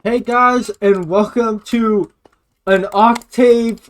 Hey guys, and welcome to an Octave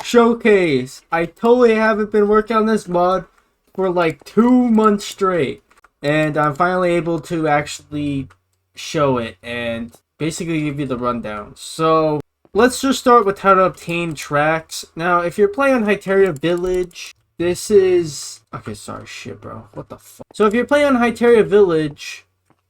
showcase. I totally haven't been working on this mod for like 2 months straight, and I'm finally able to actually show it and basically give you the rundown. So let's just start with how to obtain tracks. Now, if you're playing on Hyteria Village, this is okay. Sorry, shit, bro. What the fuck? So if you're playing on Hyteria Village,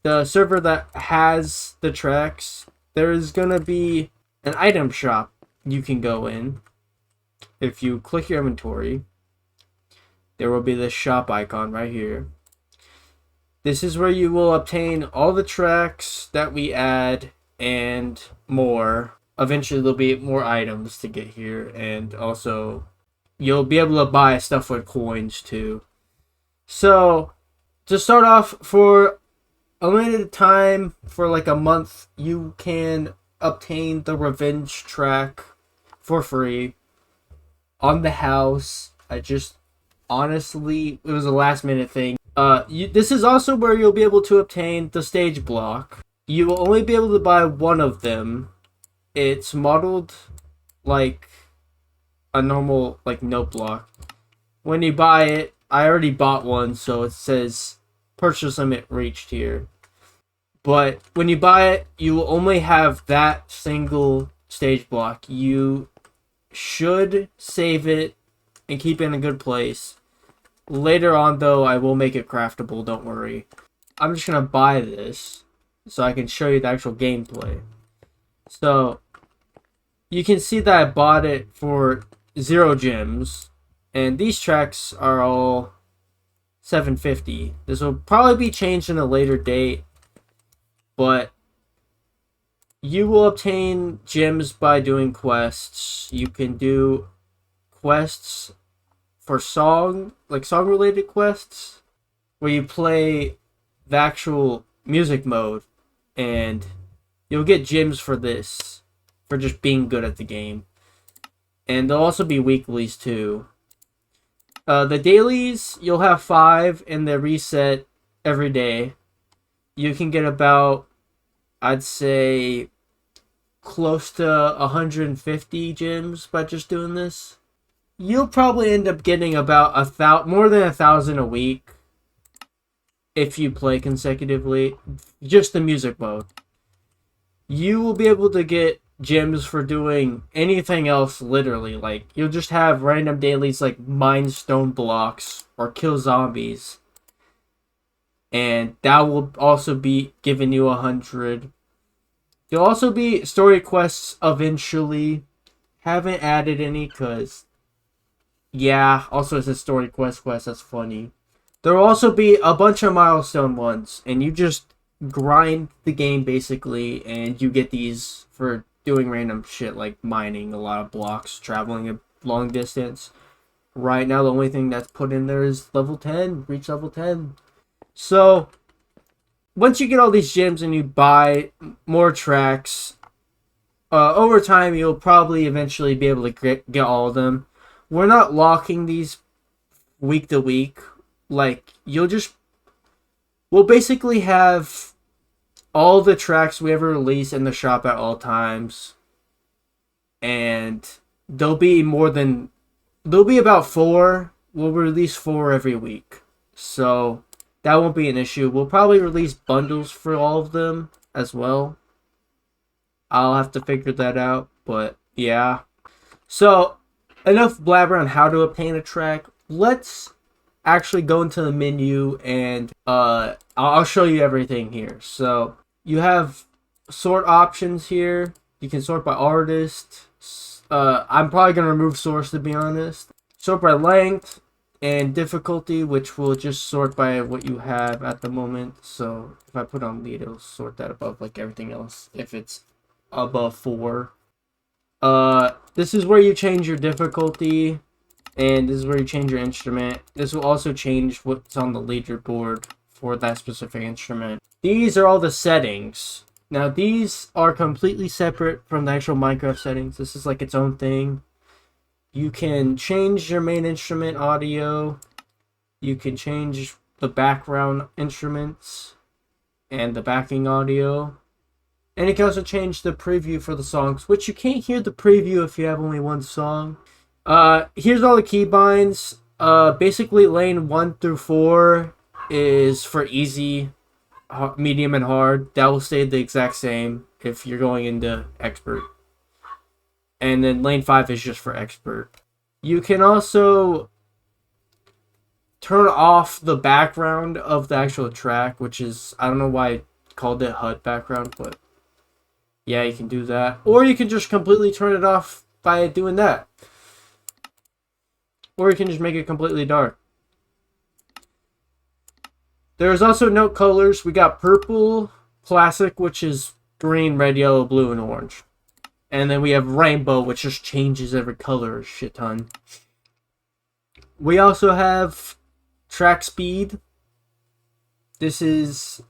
the server that has the tracks, there's gonna be an item shop you can go in. If you click your inventory, there will be this shop icon right here. This is where you will obtain all the tracks that we add and more. Eventually there'll be more items to get here, and also you'll be able to buy stuff with coins too. So to start off, for a limited time, for like a month, you can obtain the revenge track for free on the house. Honestly, it was a last minute thing. This is also where you'll be able to obtain the stage block. You will only be able to buy one of them. It's modeled like a normal note block. When you buy it, I already bought one, so it says purchase limit reached here. But when you buy it, you will only have that single stage block. You should save it and keep it in a good place. Later on, though, I will make it craftable, don't worry. I'm just going to buy this so I can show you the actual gameplay. So, you can see that I bought it for 0 gems. And these tracks are all 750. This will probably be changed in a later date, but you will obtain gems by doing quests. You can do quests for song-related quests, where you play the actual music mode, and you'll get gems for this, for just being good at the game. And there'll also be weeklies too. The dailies, you'll have 5, and they reset every day. You can get about, I'd say, close to 150 gems by just doing this. You'll probably end up getting about more than 1,000 a week if you play consecutively. Just the music mode. You will be able to get gems for doing anything else, literally. Like, you'll just have random dailies like mine stone blocks or kill zombies, and that will also be giving you 100. There'll also be story quests eventually. Haven't added any because, yeah, also it's a story quest, that's funny. There'll also be a bunch of milestone ones, and you just grind the game basically, and you get these for doing random shit like mining a lot of blocks, traveling a long distance. Right now, the only thing that's put in there is level 10, reach level 10. So, once you get all these gems and you buy more tracks, over time you'll probably eventually be able to get all of them. We're not locking these week to week. Like, we'll basically have all the tracks we ever release in the shop at all times. And there'll be about 4. We'll release 4 every week. So that won't be an issue. We'll probably release bundles for all of them as well. I'll have to figure that out, but yeah. So, enough blabber on how to obtain a track. Let's actually go into the menu, and I'll show you everything here. So, you have sort options here. You can sort by artist. I'm probably going to remove source, to be honest. Sort by length and difficulty, which will just sort by what you have at the moment. So if I put on lead, it'll sort that above like everything else if it's above 4. This is where you change your difficulty, and this is where you change your instrument. This will also change what's on the leaderboard for that specific instrument. These are all the settings. Now these are completely separate from the actual Minecraft settings. This is like its own thing. You can change your main instrument audio. You can change the background instruments and the backing audio. And you can also change the preview for the songs, which you can't hear the preview if you have only one song. Here's all the keybinds. Basically lane 1 through 4 is for easy, medium, and hard. That will stay the exact same if you're going into expert. And then lane 5 is just for expert. You can also turn off the background of the actual track, which is, I don't know why I called it HUD background, but yeah, you can do that. Or you can just completely turn it off by doing that. Or you can just make it completely dark. There's also note colors. We got purple, classic, which is green, red, yellow, blue, and orange. And then we have rainbow, which just changes every color a shit ton. We also have track speed. This is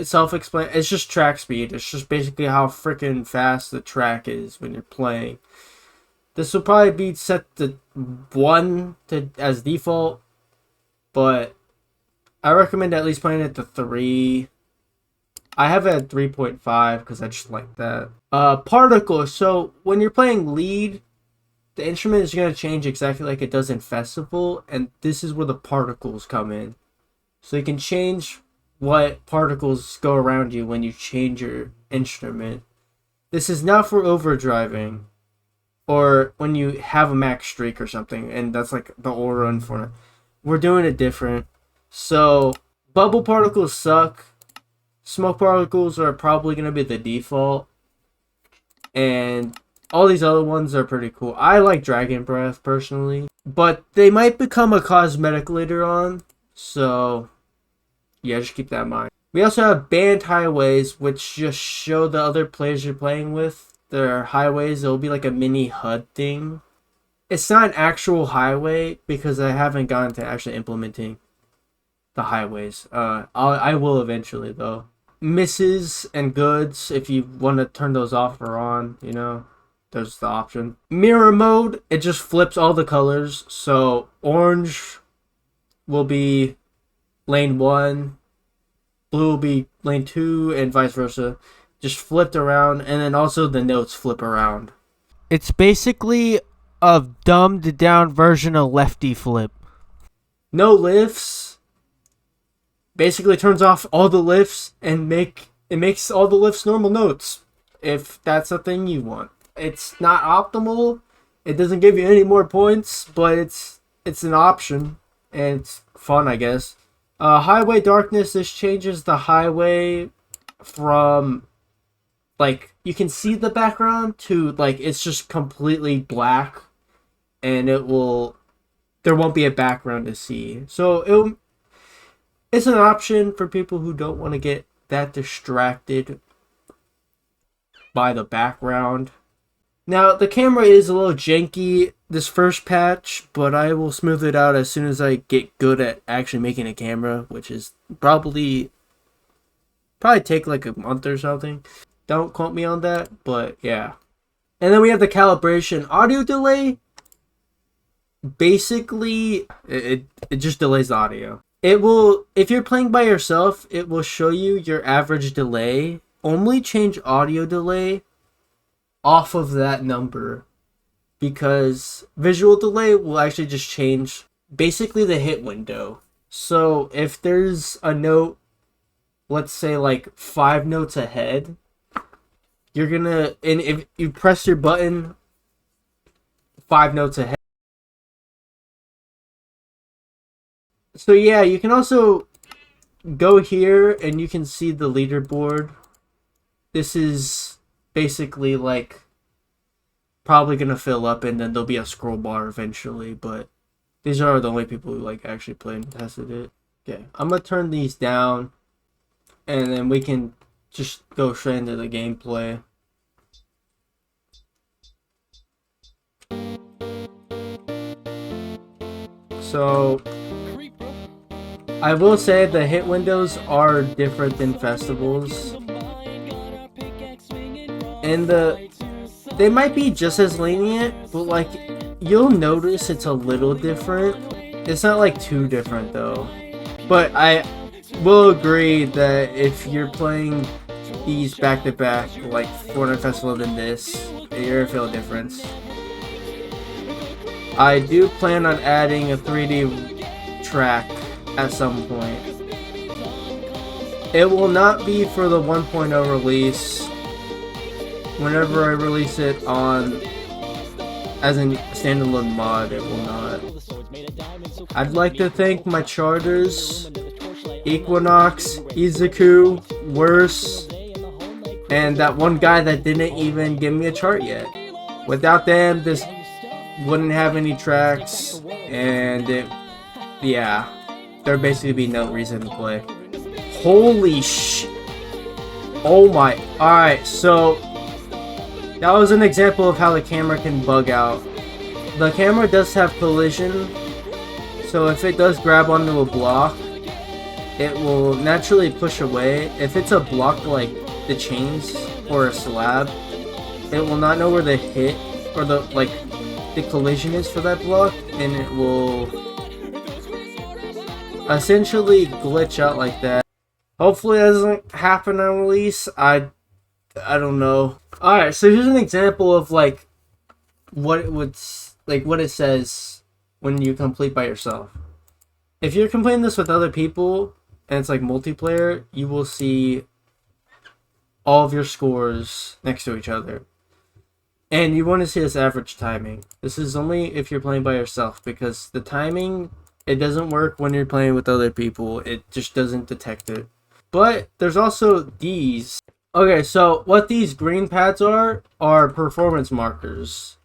self-explanatory. It's just track speed. It's just basically how freaking fast the track is when you're playing. This will probably be set to 1 as default, but I recommend at least playing it to 3. I have it at 3.5 because I just like that. Particles. So when you're playing lead, the instrument is going to change exactly like it does in Festival, and this is where the particles come in. So you can change what particles go around you when you change your instrument. This is not for overdriving, or when you have a max streak or something, and that's like the aura run for it. We're doing it different. So bubble particles suck. Smoke particles are probably going to be the default. And all these other ones are pretty cool. I like Dragon Breath personally, but they might become a cosmetic later on. So yeah, just keep that in mind. We also have banned highways, which just show the other players you're playing with. Their highways, it'll be like a mini HUD thing. It's not an actual highway because I haven't gotten to actually implementing the highways. I will eventually though. Misses and goods, if you want to turn those off or on, you know, there's the option. Mirror mode, it just flips all the colors. So orange will be lane 1, blue will be lane 2, and vice versa. Just flipped around, and then also the notes flip around. It's basically a dumbed down version of lefty flip. No lifts. Basically turns off all the lifts and makes all the lifts normal notes, if that's a thing you want. It's not optimal. It doesn't give you any more points, but it's an option, and it's fun, I guess. Highway darkness, this changes the highway from, like, you can see the background to, like, it's just completely black, and there won't be a background to see. So it's an option for people who don't want to get that distracted by the background. Now, the camera is a little janky this first patch, but I will smooth it out as soon as I get good at actually making a camera, which is probably take like a month or something. Don't quote me on that, but yeah. And then we have the calibration. Audio delay, basically, it just delays the audio. It will, if you're playing by yourself, it will show you your average delay. Only change audio delay off of that number, because visual delay will actually just change basically the hit window. So if there's a note, let's say like 5 notes ahead, you're gonna, and if you press your button 5 notes ahead. So yeah, you can also go here and you can see the leaderboard. This is basically like probably gonna fill up, and then there'll be a scroll bar eventually, but these are the only people who like actually played and tested it. Okay, I'm gonna turn these down, and then we can just go straight into the gameplay. So I will say the hit windows are different than festivals, and they might be just as lenient, but like you'll notice it's a little different. It's not like too different though, but I will agree that if you're playing these back to back, like Fortnite Festival, than this, you're gonna feel a difference. I do plan on adding a 3D track at some point. It will not be for the 1.0 release. Whenever I release it on as a standalone mod, it will not. I'd like to thank my charters, Equinox, Izuku, Worse, and that one guy that didn't even give me a chart yet. Without them, this wouldn't have any tracks, and yeah, there'd basically be no reason to play. Holy sh! Oh my! Alright, so that was an example of how the camera can bug out. The camera does have collision, so if it does grab onto a block, it will naturally push away. If it's a block like the chains or a slab, it will not know where the hit or the collision is for that block, and it will essentially glitch out like that. Hopefully that doesn't happen on release. I don't know. Alright, so here's an example of like what it says when you complete by yourself. If you're completing this with other people and it's like multiplayer, you will see all of your scores next to each other. And you want to see this average timing. This is only if you're playing by yourself, because the timing, it doesn't work when you're playing with other people. It just doesn't detect it. But there's also these. Okay, so what these green pads are performance markers.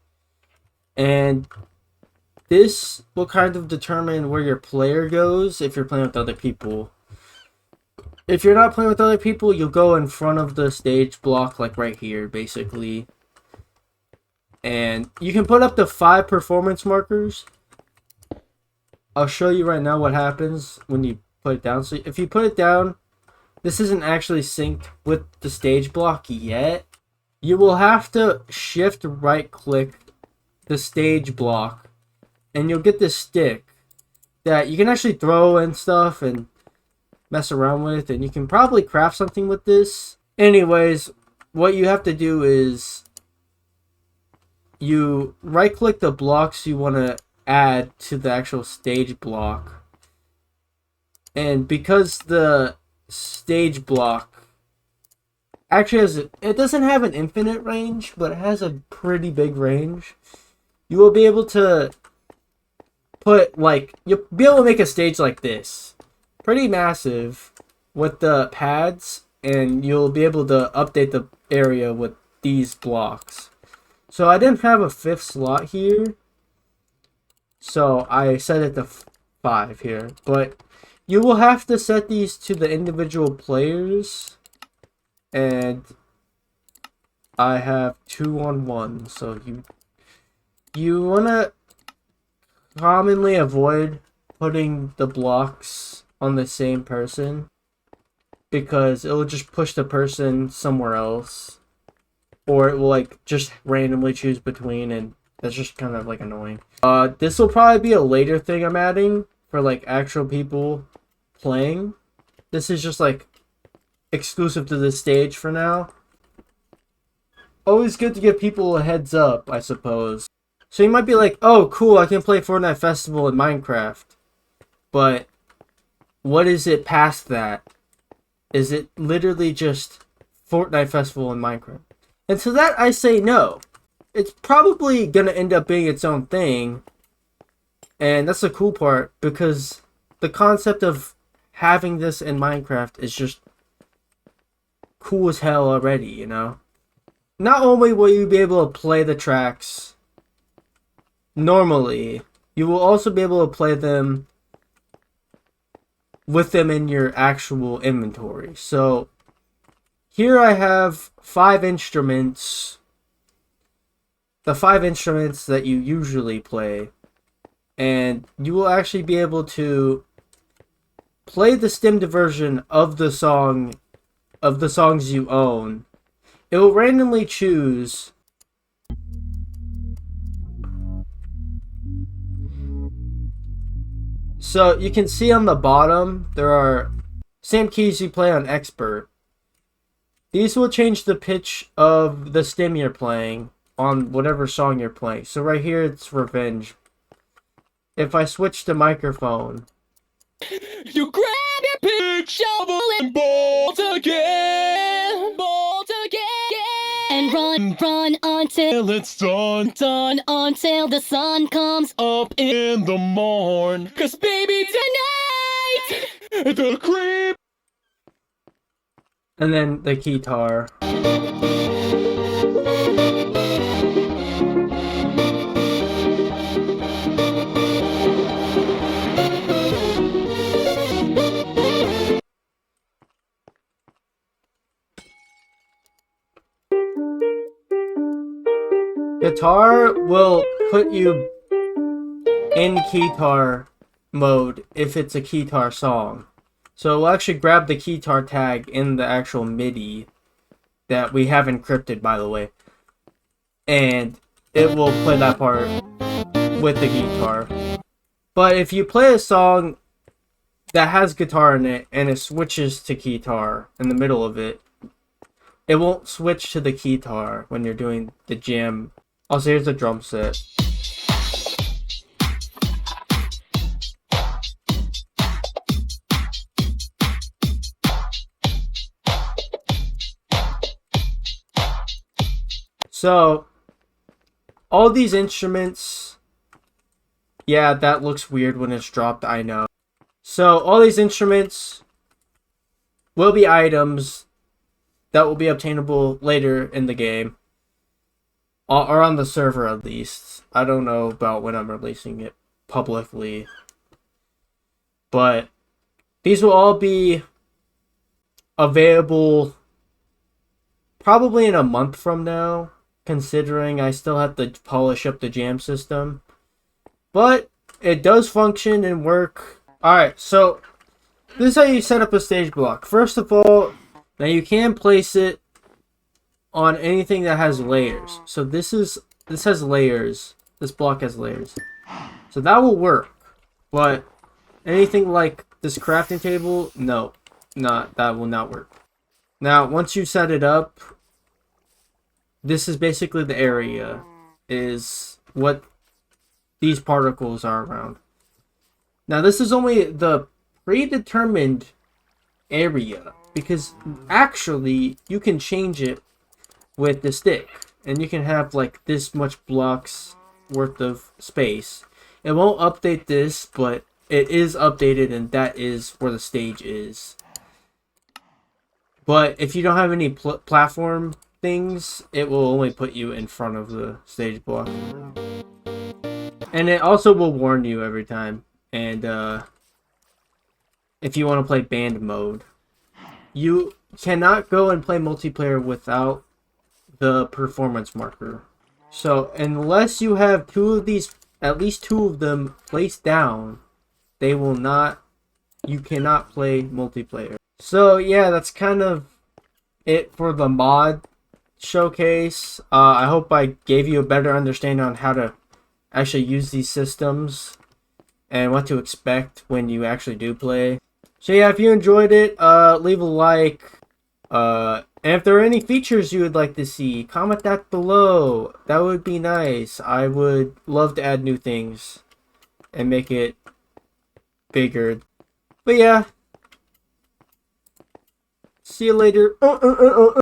And this will kind of determine where your player goes if you're playing with other people. If you're not playing with other people, you'll go in front of the stage block, like right here, basically. And you can put up to 5 performance markers. I'll show you right now what happens when you put it down. So if you put it down, this isn't actually synced with the stage block yet. You will have to shift right click the stage block, and you'll get this stick that you can actually throw and stuff and mess around with, and you can probably craft something with this. Anyways, what you have to do is you right click the blocks you want to add to the actual stage block, and because the stage block actually it doesn't have an infinite range, but it has a pretty big range, you will be able to put you'll be able to make a stage like this, pretty massive, with the pads, and you'll be able to update the area with these blocks. So I didn't have a 5th slot here, so I set it to 5 here, but you will have to set these to the individual players, and I have 2 on 1, so you want to commonly avoid putting the blocks on the same person, because it will just push the person somewhere else, or it will just randomly choose between, and that's just kind of annoying. This will probably be a later thing I'm adding for actual people playing. This is just exclusive to this stage for now. Always good to give people a heads up, I suppose. So you might be like, oh cool, I can play Fortnite Festival in Minecraft, but what is it past that? Is it literally just Fortnite Festival in Minecraft? And to that I say no. It's probably gonna end up being its own thing, and that's the cool part, because the concept of having this in Minecraft is just cool as hell already, you know? Not only will you be able to play the tracks normally, you will also be able to play them with them in your actual inventory. So here I have 5 instruments, the 5 instruments that you usually play, and you will actually be able to play the stemmed version of the song, of the songs you own. It will randomly choose so you can see on the bottom there are same keys you play on Expert. These will change the pitch of the stem you're playing on whatever song you're playing. So right here, it's Revenge. If I switch to microphone, you grab your pick, shovel, and bolt again, and run until it's done, until the sun comes up in the morn. 'Cause baby, tonight, the creep. and then the guitar. Guitar will put you in guitar mode if it's a guitar song. So we'll actually grab the guitar tag in the actual MIDI that we have encrypted, by the way. And it will play that part with the guitar. But if you play a song that has guitar in it and it switches to guitar in the middle of it, it won't switch to the guitar when you're doing the jam. Also, here's the drum set. So, all these instruments, yeah, that looks weird when it's dropped, I know. So, all these instruments will be items that will be obtainable later in the game. Or on the server, at least. I don't know about when I'm releasing it publicly. But these will all be available probably in a month from now, considering I still have to polish up the jam system. But it does function and work. Alright, so this is how you set up a stage block. First of all, now you can place it on anything that has layers. So this has layers. This block has layers. So that will work. But anything like this crafting table, no. That will not work. Now, once you set it up, this is basically the area, is what these particles are around. Now, this is only the predetermined area, because actually, you can change it with the stick, and you can have like this much blocks worth of space. It won't update this, but it is updated, and that is where the stage is. But if you don't have any platform things, it will only put you in front of the stage block. And it also will warn you every time. And if you want to play band mode, you cannot go and play multiplayer without the performance marker. So unless you have two of these, at least two of them placed down, they will not, you cannot play multiplayer. So yeah, that's kind of it for the mod showcase. I hope I gave you a better understanding on how to actually use these systems and what to expect when you actually do play. So yeah, if you enjoyed it, leave a like. And if there are any features you would like to see, comment that below. That would be nice. I would love to add new things and make it bigger. But yeah. See you later.